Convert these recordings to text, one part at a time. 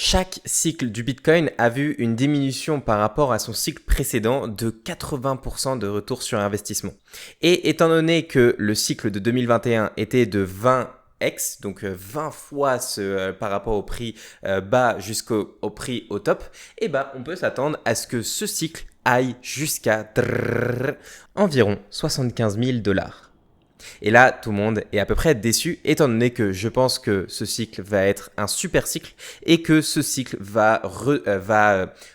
Chaque cycle du Bitcoin a vu une diminution par rapport à son cycle précédent de 80% de retour sur investissement. Et étant donné que le cycle de 2021 était de 20x, donc 20 fois par rapport au prix bas jusqu'au prix au top, on peut s'attendre à ce que ce cycle aille jusqu'à environ 75 000 $. Et là, tout le monde est à peu près déçu, étant donné que je pense que ce cycle va être un super cycle et que ce cycle va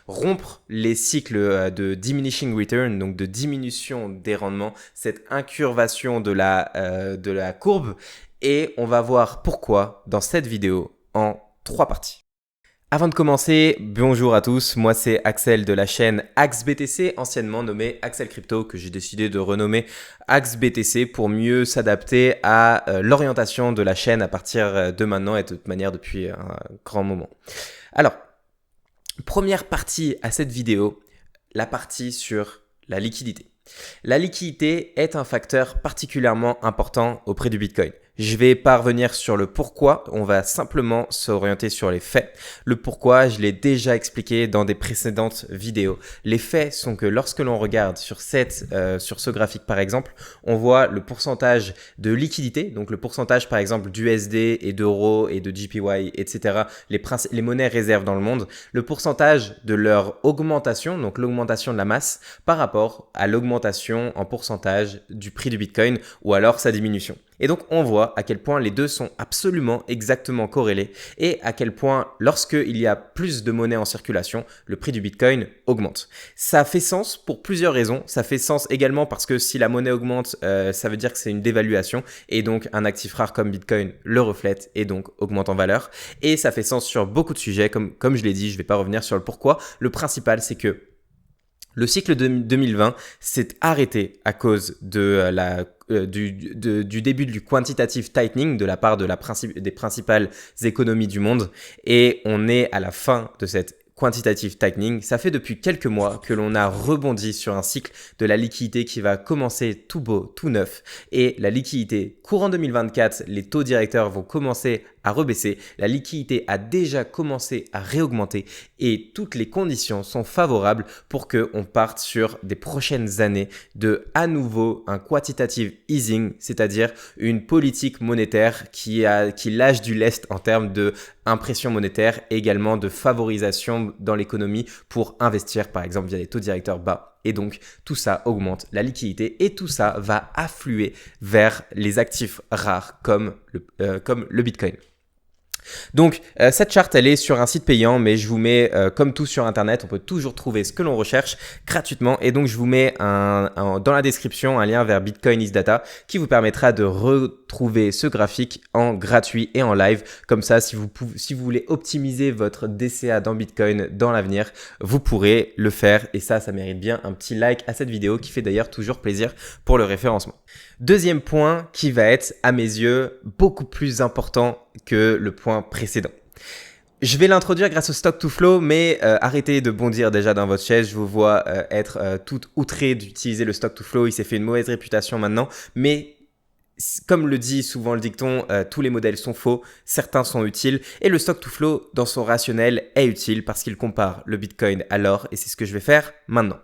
rompre les cycles de diminishing return, donc de diminution des rendements, cette incurvation de la courbe. Et on va voir pourquoi dans cette vidéo en 3 parties. Avant de commencer, bonjour à tous, moi c'est Axel de la chaîne AxBTC, anciennement nommé Axel Crypto, que j'ai décidé de renommer AxBTC pour mieux s'adapter à l'orientation de la chaîne à partir de maintenant et de toute manière depuis un grand moment. Alors, première partie à cette vidéo, la partie sur la liquidité. La liquidité est un facteur particulièrement important auprès du Bitcoin. Je vais pas revenir sur le pourquoi, on va simplement s'orienter sur les faits. Le pourquoi, je l'ai déjà expliqué dans des précédentes vidéos. Les faits sont que lorsque l'on regarde sur ce graphique par exemple, on voit le pourcentage de liquidité, donc le pourcentage par exemple d'USD et d'euros et de JPY, etc., les monnaies réserves dans le monde, le pourcentage de leur augmentation, donc l'augmentation de la masse par rapport à l'augmentation en pourcentage du prix du Bitcoin ou alors sa diminution. Et donc, on voit à quel point les deux sont absolument exactement corrélés et à quel point, lorsqu'il y a plus de monnaie en circulation, le prix du Bitcoin augmente. Ça fait sens pour plusieurs raisons. Ça fait sens également parce que si la monnaie augmente, ça veut dire que c'est une dévaluation et donc un actif rare comme Bitcoin le reflète et donc augmente en valeur. Et ça fait sens sur beaucoup de sujets. Comme je l'ai dit, je ne vais pas revenir sur le pourquoi. Le principal, c'est que le cycle de 2020 s'est arrêté à cause de du début du quantitative tightening de la part des principales économies du monde et on est à la fin de cette quantitative tightening. Ça fait depuis quelques mois que l'on a rebondi sur un cycle de la liquidité qui va commencer tout beau, tout neuf et la liquidité courant 2024, les taux directeurs vont commencer à rebaisser, la liquidité a déjà commencé à réaugmenter et toutes les conditions sont favorables pour qu'on parte sur des prochaines années de à nouveau un quantitative easing, c'est-à-dire une politique monétaire qui lâche du lest en termes de impression monétaire et également de favorisation dans l'économie pour investir par exemple via des taux directeurs bas. Et donc, tout ça augmente la liquidité et tout ça va affluer vers les actifs rares comme le Bitcoin. Donc, cette charte, elle est sur un site payant, mais je vous mets, comme tout sur Internet, on peut toujours trouver ce que l'on recherche gratuitement. Et donc, je vous mets dans la description un lien vers Bitcoin is Data qui vous permettra de retrouver ce graphique en gratuit et en live. Comme ça, si vous voulez optimiser votre DCA dans Bitcoin dans l'avenir, vous pourrez le faire. Et ça mérite bien un petit like à cette vidéo qui fait d'ailleurs toujours plaisir pour le référencement. Deuxième point qui va être, à mes yeux, beaucoup plus important que le point précédent. Je vais l'introduire grâce au stock to flow, mais arrêtez de bondir déjà dans votre chaise. Je vous vois être tout outré d'utiliser le stock to flow. Il s'est fait une mauvaise réputation maintenant, mais comme le dit souvent le dicton, tous les modèles sont faux, certains sont utiles et le stock to flow dans son rationnel est utile parce qu'il compare le Bitcoin à l'or et c'est ce que je vais faire maintenant.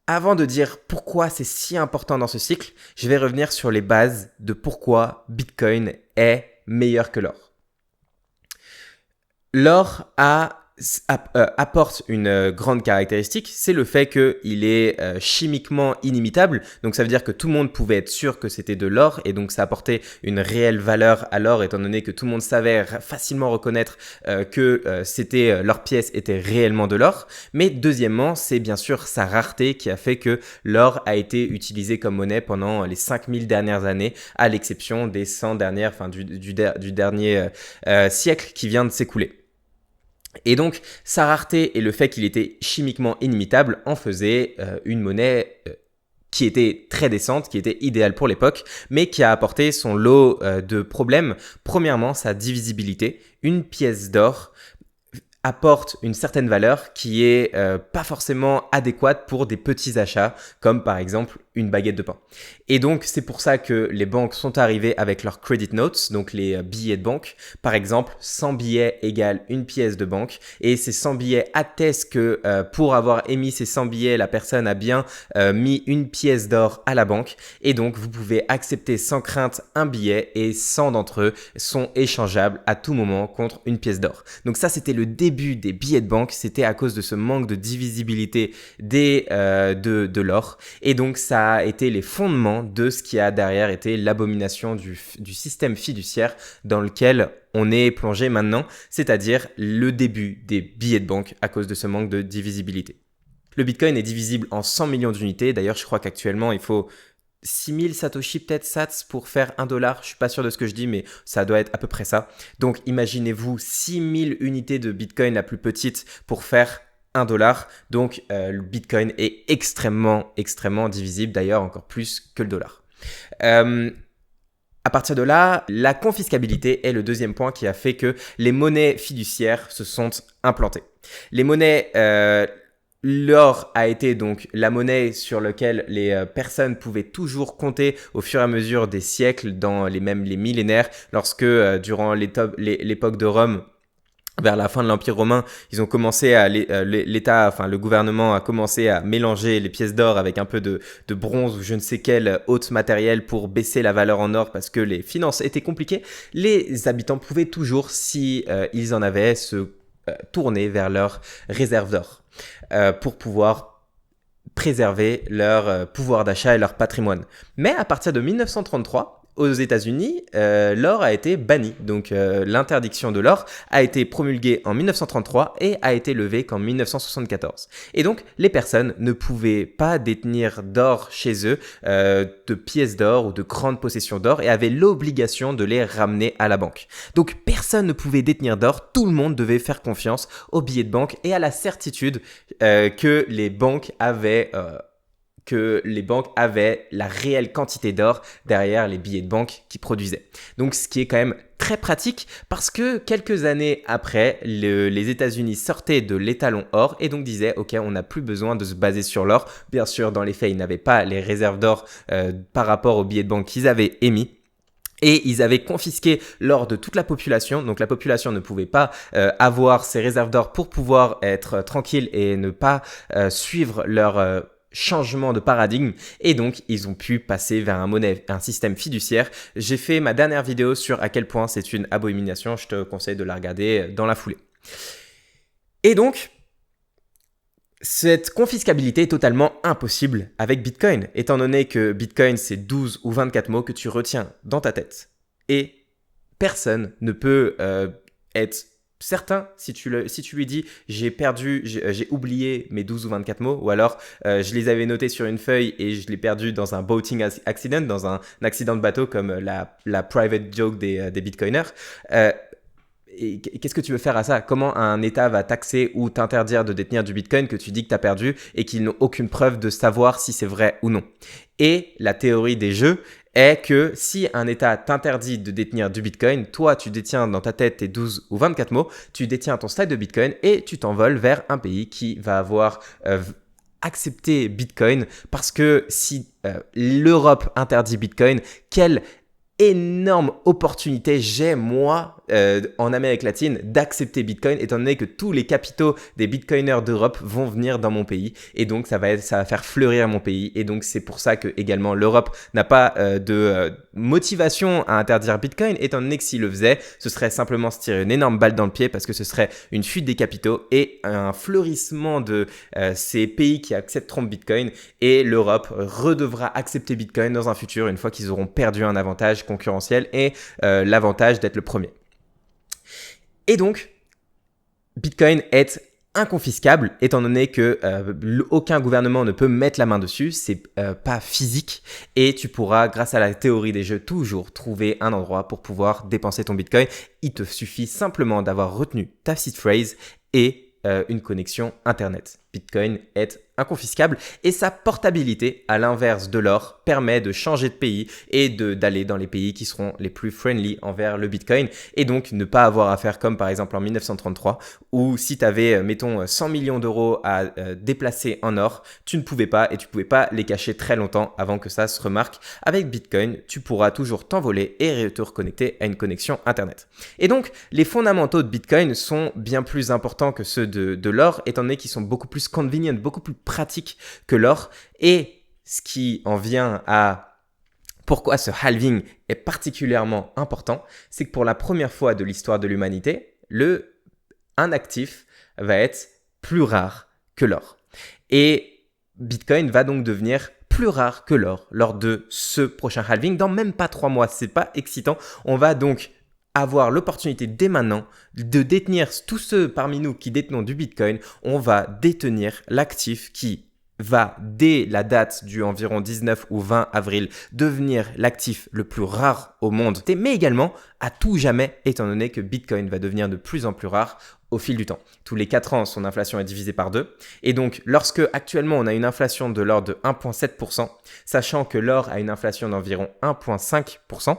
Avant de dire pourquoi c'est si important dans ce cycle, je vais revenir sur les bases de pourquoi Bitcoin est meilleur que l'or. L'or apporte une grande caractéristique, c'est le fait qu'il est chimiquement inimitable. Donc ça veut dire que tout le monde pouvait être sûr que c'était de l'or et donc ça apportait une réelle valeur à l'or étant donné que tout le monde savait facilement reconnaître que leur pièce était réellement de l'or. Mais deuxièmement, c'est bien sûr sa rareté qui a fait que l'or a été utilisé comme monnaie pendant les 5000 dernières années, à l'exception des 100 dernières, enfin du dernier siècle qui vient de s'écouler. Et donc, sa rareté et le fait qu'il était chimiquement inimitable en faisaient une monnaie qui était très décente, qui était idéale pour l'époque, mais qui a apporté son lot de problèmes. Premièrement, sa divisibilité. Une pièce d'or apporte une certaine valeur qui est pas forcément adéquate pour des petits achats, comme par exemple une baguette de pain. Et donc, c'est pour ça que les banques sont arrivées avec leurs credit notes, donc les billets de banque. Par exemple, 100 billets égale une pièce de banque. Et ces 100 billets attestent que pour avoir émis ces 100 billets, la personne a bien mis une pièce d'or à la banque. Et donc, vous pouvez accepter sans crainte un billet et 100 d'entre eux sont échangeables à tout moment contre une pièce d'or. Donc ça, c'était le début des billets de banque. C'était à cause de ce manque de divisibilité de l'or. Et donc, ça a été les fondements de ce qui a derrière été l'abomination du système fiduciaire dans lequel on est plongé maintenant, c'est-à-dire le début des billets de banque à cause de ce manque de divisibilité. Le Bitcoin est divisible en 100 millions d'unités. D'ailleurs, je crois qu'actuellement, il faut 6000 Satoshi peut-être Sats pour faire $1. Je suis pas sûr de ce que je dis, mais ça doit être à peu près ça. Donc, imaginez-vous 6000 unités de Bitcoin la plus petite pour faire $1. Donc, le Bitcoin est extrêmement divisible, d'ailleurs encore plus que le dollar. À partir de là, la confiscabilité est le deuxième point qui a fait que les monnaies fiduciaires se sont implantées. Les monnaies, l'or a été donc la monnaie sur laquelle les personnes pouvaient toujours compter au fur et à mesure des siècles, dans les millénaires, lorsque durant l'époque de Rome, vers la fin de l'Empire romain, ils ont commencé le gouvernement a commencé à mélanger les pièces d'or avec un peu de bronze ou je ne sais quel autre matériel pour baisser la valeur en or parce que les finances étaient compliquées. Les habitants pouvaient toujours, si ils en avaient, se tourner vers leurs réserves d'or pour pouvoir préserver leur pouvoir d'achat et leur patrimoine. Mais à partir de 1933, aux États-Unis, l'or a été banni. Donc, l'interdiction de l'or a été promulguée en 1933 et a été levée qu'en 1974. Et donc, les personnes ne pouvaient pas détenir d'or chez eux, de pièces d'or ou de grandes possessions d'or et avaient l'obligation de les ramener à la banque. Donc, personne ne pouvait détenir d'or. Tout le monde devait faire confiance aux billets de banque et à la certitude que les banques avaient la réelle quantité d'or derrière les billets de banque qu'ils produisaient. Donc, ce qui est quand même très pratique parce que quelques années après, les États-Unis sortaient de l'étalon or et donc disaient « Ok, on n'a plus besoin de se baser sur l'or ». Bien sûr, dans les faits, ils n'avaient pas les réserves d'or par rapport aux billets de banque qu'ils avaient émis. Et ils avaient confisqué l'or de toute la population. Donc la population ne pouvait pas avoir ces réserves d'or pour pouvoir être tranquille et ne pas suivre leur changement de paradigme et donc ils ont pu passer vers un système fiduciaire. J'ai fait ma dernière vidéo sur à quel point c'est une abomination, je te conseille de la regarder dans la foulée. Et donc, cette confiscabilité est totalement impossible avec Bitcoin, étant donné que Bitcoin c'est 12 ou 24 mots que tu retiens dans ta tête. Et personne ne peut être certain, si tu lui dis j'ai oublié mes 12 ou 24 mots, ou alors je les avais notés sur une feuille et je l'ai perdu dans un boating accident, dans un accident de bateau comme la private joke des bitcoiners. Et qu'est-ce que tu veux faire à ça? Comment un État va taxer ou t'interdire de détenir du Bitcoin que tu dis que tu as perdu et qu'ils n'ont aucune preuve de savoir si c'est vrai ou non? Et la théorie des jeux est que si un État t'interdit de détenir du Bitcoin, toi tu détiens dans ta tête tes 12 ou 24 mots, tu détiens ton stack de Bitcoin et tu t'envoles vers un pays qui va avoir accepté Bitcoin parce que si l'Europe interdit Bitcoin, quelle énorme opportunité j'ai moi en Amérique latine d'accepter Bitcoin étant donné que tous les capitaux des Bitcoiners d'Europe vont venir dans mon pays et donc ça va faire fleurir mon pays et donc c'est pour ça que également l'Europe n'a pas de motivation à interdire Bitcoin étant donné que s'il le faisait ce serait simplement se tirer une énorme balle dans le pied parce que ce serait une fuite des capitaux et un fleurissement de ces pays qui accepteront Bitcoin et l'Europe redevra accepter Bitcoin dans un futur une fois qu'ils auront perdu un avantage concurrentiel et l'avantage d'être le premier. Et donc, Bitcoin est inconfiscable étant donné que aucun gouvernement ne peut mettre la main dessus, c'est pas physique et tu pourras, grâce à la théorie des jeux, toujours trouver un endroit pour pouvoir dépenser ton Bitcoin. Il te suffit simplement d'avoir retenu ta seed phrase et une connexion Internet. Bitcoin est inconfiscable et sa portabilité, à l'inverse de l'or, permet de changer de pays et d'aller dans les pays qui seront les plus friendly envers le Bitcoin et donc ne pas avoir à faire comme par exemple en 1933 où si tu avais, mettons, 100 millions d'euros à déplacer en or, tu ne pouvais pas et tu pouvais pas les cacher très longtemps avant que ça se remarque. Avec Bitcoin, tu pourras toujours t'envoler et te reconnecter à une connexion Internet. Et donc, les fondamentaux de Bitcoin sont bien plus importants que ceux de l'or, étant donné qu'ils sont beaucoup plus convenient, beaucoup plus pratiques que l'or. Et ce qui en vient à pourquoi ce halving est particulièrement important, c'est que pour la première fois de l'histoire de l'humanité, un actif va être plus rare que l'or. Et Bitcoin va donc devenir plus rare que l'or lors de ce prochain halving dans même pas 3 mois. C'est pas excitant. On va donc avoir l'opportunité dès maintenant de détenir, tous ceux parmi nous qui détenons du Bitcoin, on va détenir l'actif qui va, dès la date du environ 19 ou 20 avril, devenir l'actif le plus rare au monde, mais également à tout jamais, étant donné que Bitcoin va devenir de plus en plus rare au fil du temps. Tous les 4 ans, son inflation est divisée par 2. Et donc, lorsque actuellement on a une inflation de l'ordre de 1,7%, sachant que l'or a une inflation d'environ 1,5%,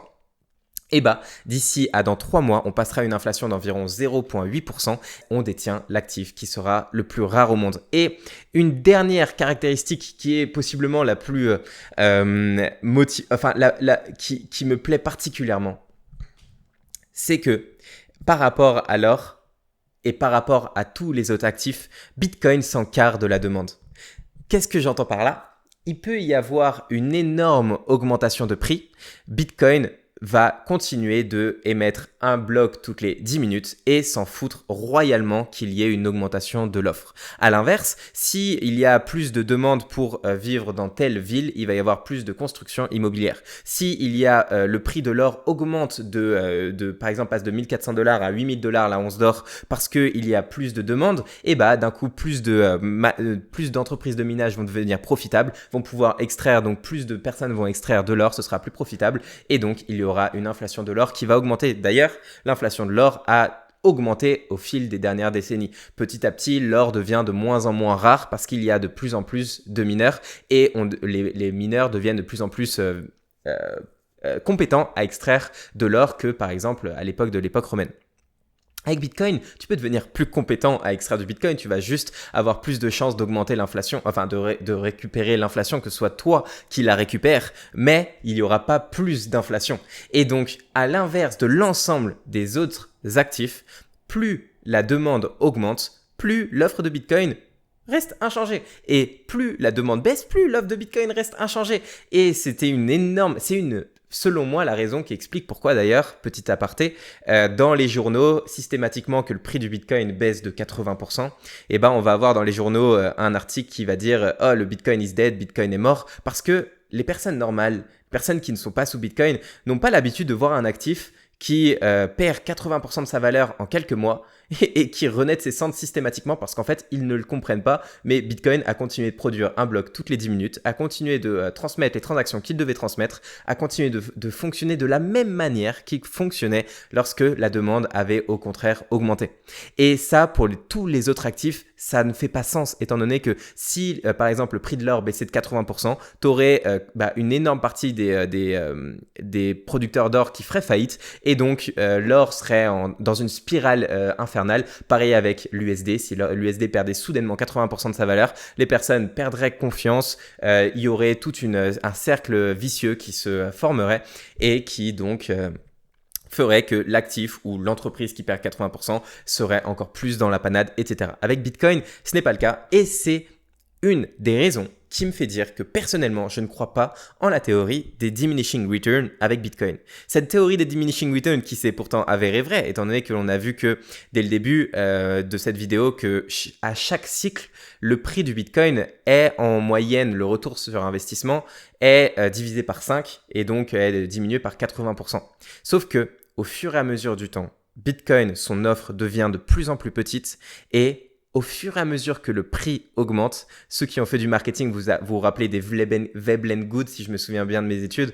et d'ici à dans 3 mois, on passera à une inflation d'environ 0,8%. On détient l'actif qui sera le plus rare au monde. Et une dernière caractéristique qui est possiblement la plus qui me plaît particulièrement, c'est que par rapport à l'or et par rapport à tous les autres actifs, Bitcoin s'encarre de la demande. Qu'est-ce que j'entends par là? Il peut y avoir une énorme augmentation de prix. Bitcoin va continuer de émettre un bloc toutes les 10 minutes et s'en foutre royalement qu'il y ait une augmentation de l'offre. À l'inverse, s'il y a plus de demandes pour vivre dans telle ville, il va y avoir plus de construction immobilière. S'il y a le prix de l'or augmente par exemple, passe de $1 400 à $8 000 la once d'or parce qu'il y a plus de demandes, et d'un coup, plus d'entreprises de minage vont devenir profitables, vont pouvoir extraire, donc plus de personnes vont extraire de l'or, ce sera plus profitable et donc il y aura une inflation de l'or qui va augmenter. D'ailleurs, l'inflation de l'or a augmenté au fil des dernières décennies. Petit à petit, l'or devient de moins en moins rare parce qu'il y a de plus en plus de mineurs et les mineurs deviennent de plus en plus compétents à extraire de l'or que par exemple à l'époque de l'époque romaine. Avec Bitcoin, tu peux devenir plus compétent à extraire du Bitcoin, tu vas juste avoir plus de chances d'augmenter l'inflation, enfin de récupérer l'inflation, que ce soit toi qui la récupère, mais il n'y aura pas plus d'inflation. Et donc, à l'inverse de l'ensemble des autres actifs, plus la demande augmente, plus l'offre de Bitcoin reste inchangée. Et plus la demande baisse, plus l'offre de Bitcoin reste inchangée. Et selon moi, la raison qui explique pourquoi d'ailleurs, petit aparté, dans les journaux, systématiquement que le prix du Bitcoin baisse de 80%, on va avoir dans les journaux un article qui va dire « Oh, le Bitcoin is dead, Bitcoin est mort », parce que les personnes normales, personnes qui ne sont pas sous Bitcoin, n'ont pas l'habitude de voir un actif qui perd 80% de sa valeur en quelques mois et qui renaît de ses cendres systématiquement parce qu'en fait, ils ne le comprennent pas. Mais Bitcoin a continué de produire un bloc toutes les 10 minutes, a continué de transmettre les transactions qu'il devait transmettre, a continué de fonctionner de la même manière qu'il fonctionnait lorsque la demande avait au contraire augmenté. Et ça, pour tous les autres actifs, ça ne fait pas sens étant donné que si, par exemple, le prix de l'or baissait de 80%, tu aurais une énorme partie des producteurs d'or qui feraient faillite et donc l'or serait dans une spirale infernale. Pareil avec l'USD, si l'USD perdait soudainement 80% de sa valeur, les personnes perdraient confiance, il y aurait tout un cercle vicieux qui se formerait et qui donc ferait que l'actif ou l'entreprise qui perd 80% serait encore plus dans la panade, etc. Avec Bitcoin, ce n'est pas le cas et c'est une des raisons qui me fait dire que personnellement, je ne crois pas en la théorie des diminishing returns avec Bitcoin. Cette théorie des diminishing returns qui s'est pourtant avérée vraie, étant donné que l'on a vu que dès le début de cette vidéo que à chaque cycle, le prix du Bitcoin est en moyenne, le retour sur investissement est divisé par 5 et donc est diminué par 80%. Sauf que au fur et à mesure du temps, Bitcoin, son offre devient de plus en plus petite et au fur et à mesure que le prix augmente, ceux qui ont fait du marketing, vous vous rappelez des Veblen Goods, si je me souviens bien de mes études,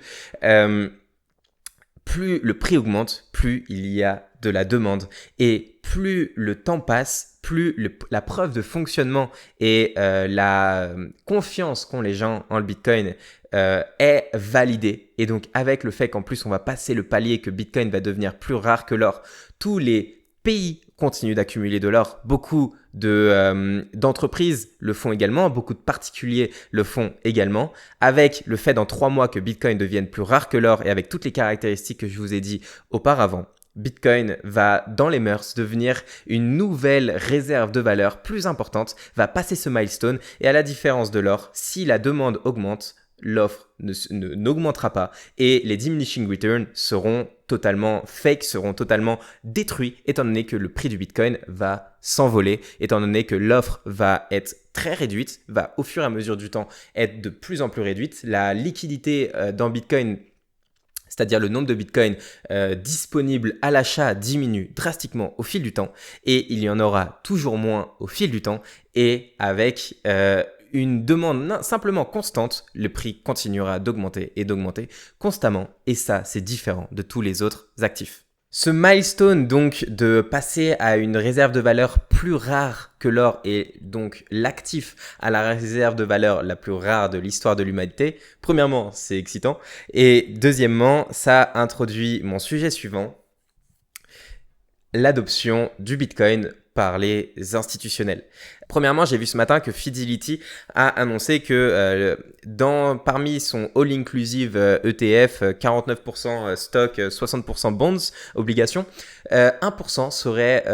plus le prix augmente, plus il y a de la demande. Et plus le temps passe, plus la preuve de fonctionnement et la confiance qu'ont les gens en le Bitcoin est validée. Et donc avec le fait qu'en plus on va passer le palier, que Bitcoin va devenir plus rare que l'or, tous les pays continuent d'accumuler de l'or. Beaucoup d'entreprises le font également, beaucoup de particuliers le font également. Avec le fait dans 3 mois que Bitcoin devienne plus rare que l'or et avec toutes les caractéristiques que je vous ai dit auparavant, Bitcoin va, dans les mœurs, devenir une nouvelle réserve de valeur plus importante, va passer ce milestone et à la différence de l'or, si la demande augmente, l'offre n'augmentera pas et les diminishing returns seront totalement fake, seront totalement détruits étant donné que le prix du Bitcoin va s'envoler, étant donné que l'offre va être très réduite, va au fur et à mesure du temps être de plus en plus réduite. La liquidité dans Bitcoin, c'est-à-dire le nombre de Bitcoin disponibles à l'achat, diminue drastiquement au fil du temps et il y en aura toujours moins au fil du temps et avec une demande simplement constante, le prix continuera d'augmenter et d'augmenter constamment et ça c'est différent de tous les autres actifs. Ce milestone donc de passer à une réserve de valeur plus rare que l'or et donc l'actif à la réserve de valeur la plus rare de l'histoire de l'humanité, premièrement c'est excitant et deuxièmement ça introduit mon sujet suivant, l'adoption du Bitcoin par les institutionnels. Premièrement, j'ai vu ce matin que Fidelity a annoncé que parmi son all-inclusive ETF, 49% stock, 60% bonds, obligations, 1% serait,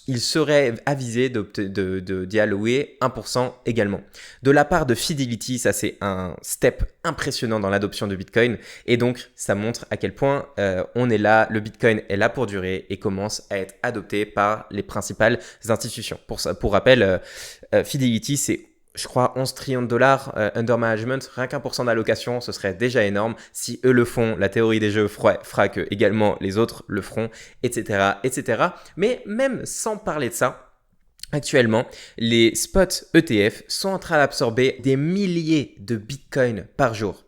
il serait avisé d'y allouer 1% également. De la part de Fidelity, ça c'est un step impressionnant dans l'adoption de Bitcoin et donc ça montre à quel point on est là, le Bitcoin est là pour durer et commence à être adopté par les principales institutions. Pour rappel, Fidelity, c'est, je crois, 11 trillions de dollars under management. Rien qu'1% d'allocation, ce serait déjà énorme. Si eux le font, la théorie des jeux fera que également les autres le feront, etc., etc. Mais même sans parler de ça, actuellement, les spots ETF sont en train d'absorber des milliers de Bitcoin par jour.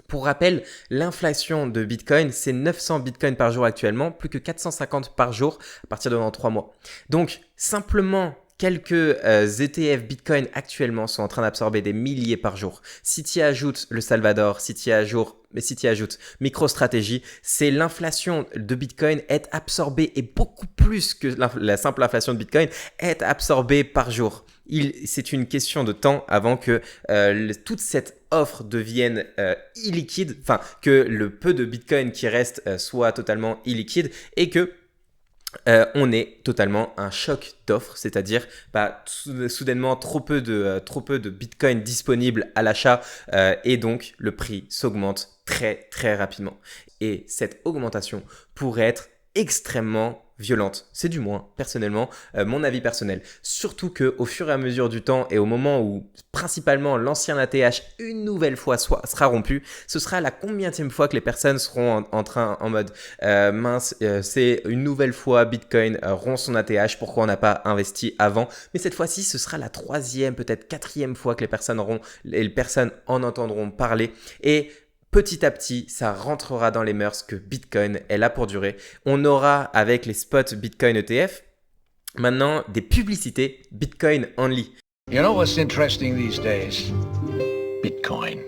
Pour rappel, l'inflation de Bitcoin, c'est 900 Bitcoin par jour actuellement, plus que 450 par jour à partir de dans 3 mois. Donc, simplement quelques ETF Bitcoin actuellement sont en train d'absorber des milliers par jour. Si tu y ajoutes le Salvador, si tu y ajoutes MicroStrategy, c'est l'inflation de Bitcoin est absorbée et beaucoup plus que la simple inflation de Bitcoin est absorbée par jour. C'est une question de temps avant que toute cette offre devienne illiquide, enfin que le peu de Bitcoin qui reste soit totalement illiquide et que on est totalement un choc d'offres, c'est-à-dire soudainement trop peu de Bitcoin disponibles à l'achat et donc le prix s'augmente très très rapidement. Et cette augmentation pourrait être extrêmement violente. C'est du moins, personnellement, mon avis personnel. Surtout qu'au fur et à mesure du temps et au moment où principalement l'ancien ATH une nouvelle fois sera rompu, ce sera la combienième fois que les personnes seront en mode c'est une nouvelle fois Bitcoin rompt son ATH, pourquoi on n'a pas investi avant? Mais cette fois-ci, ce sera la 3e, peut-être 4e fois que les personnes en entendront parler et petit à petit, ça rentrera dans les mœurs que Bitcoin est là pour durer. On aura avec les spots Bitcoin ETF maintenant des publicités Bitcoin only. You know what's interesting these days? Bitcoin.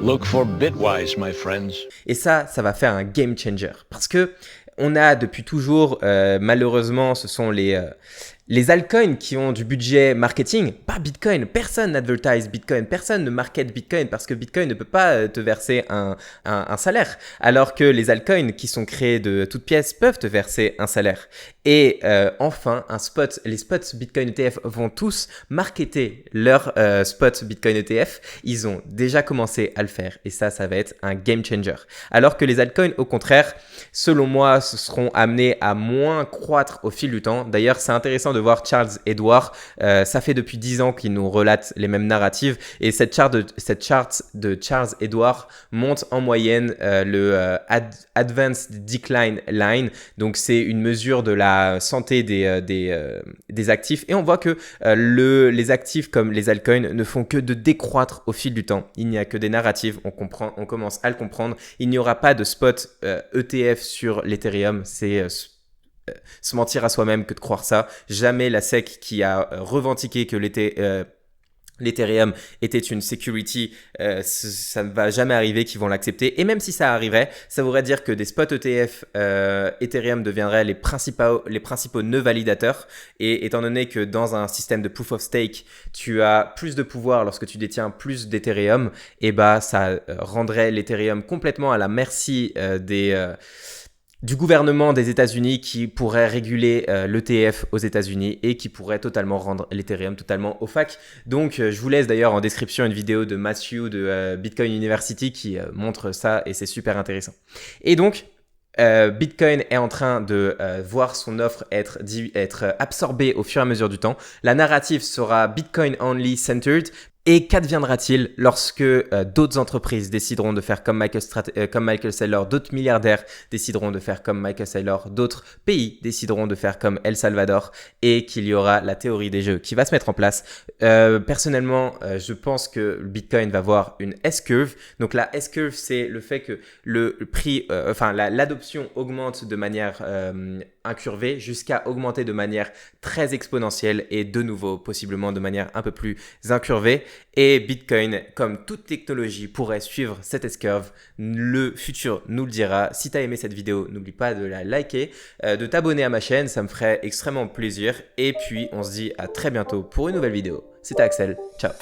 Look for Bitwise, my friends. Et ça va faire un game changer parce que on a depuis toujours, malheureusement, ce sont les altcoins qui ont du budget marketing, pas Bitcoin. Personne n'advertise Bitcoin, personne ne market Bitcoin parce que Bitcoin ne peut pas te verser un salaire. Alors que les altcoins qui sont créés de toutes pièces peuvent te verser un salaire. Et enfin, les spots Bitcoin ETF vont tous marketer leur spot Bitcoin ETF. Ils ont déjà commencé à le faire et ça va être un game changer. Alors que les altcoins, au contraire, selon moi, se seront amenés à moins croître au fil du temps. D'ailleurs, c'est intéressant de voir Charles Edward. Ça fait depuis 10 ans qu'il nous relate les mêmes narratives. Et cette charte de Charles Edward monte en moyenne le Advanced Decline Line. Donc, c'est une mesure de la santé des actifs. Et on voit que les actifs comme les altcoins ne font que de décroître au fil du temps. Il n'y a que des narratives, on commence à le comprendre. Il n'y aura pas de spot ETF sur l'Ethereum, c'est se mentir à soi-même que de croire ça. Jamais la SEC qui a revendiqué que l'Ethereum était une security, ça ne va jamais arriver qu'ils vont l'accepter. Et même si ça arriverait, ça voudrait dire que des spots ETF Ethereum deviendraient les principaux nœuds validateurs. Et étant donné que dans un système de proof of stake, tu as plus de pouvoir lorsque tu détiens plus d'Ethereum, et bah ça rendrait l'Ethereum complètement à la merci du gouvernement des États-Unis qui pourrait réguler l'ETF aux États-Unis et qui pourrait totalement rendre l'Ethereum totalement opaque. Donc, je vous laisse d'ailleurs en description une vidéo de Matthew de Bitcoin University qui montre ça et c'est super intéressant. Et donc, Bitcoin est en train de voir son offre être absorbée au fur et à mesure du temps. La narrative sera Bitcoin only centered. Et qu'adviendra-t-il lorsque d'autres entreprises décideront de faire comme Michael Saylor, d'autres milliardaires décideront de faire comme Michael Saylor, d'autres pays décideront de faire comme El Salvador et qu'il y aura la théorie des jeux qui va se mettre en place. Personnellement, je pense que le Bitcoin va avoir une S-curve. Donc la S-curve, c'est le fait que le prix, l'adoption augmente de manière incurvée jusqu'à augmenter de manière très exponentielle et de nouveau possiblement de manière un peu plus incurvée. Et Bitcoin, comme toute technologie, pourrait suivre cette S-curve. Le futur nous le dira. Si tu as aimé cette vidéo, n'oublie pas de la liker, de t'abonner à ma chaîne, ça me ferait extrêmement plaisir. Et puis, on se dit à très bientôt pour une nouvelle vidéo. C'était Axel, ciao.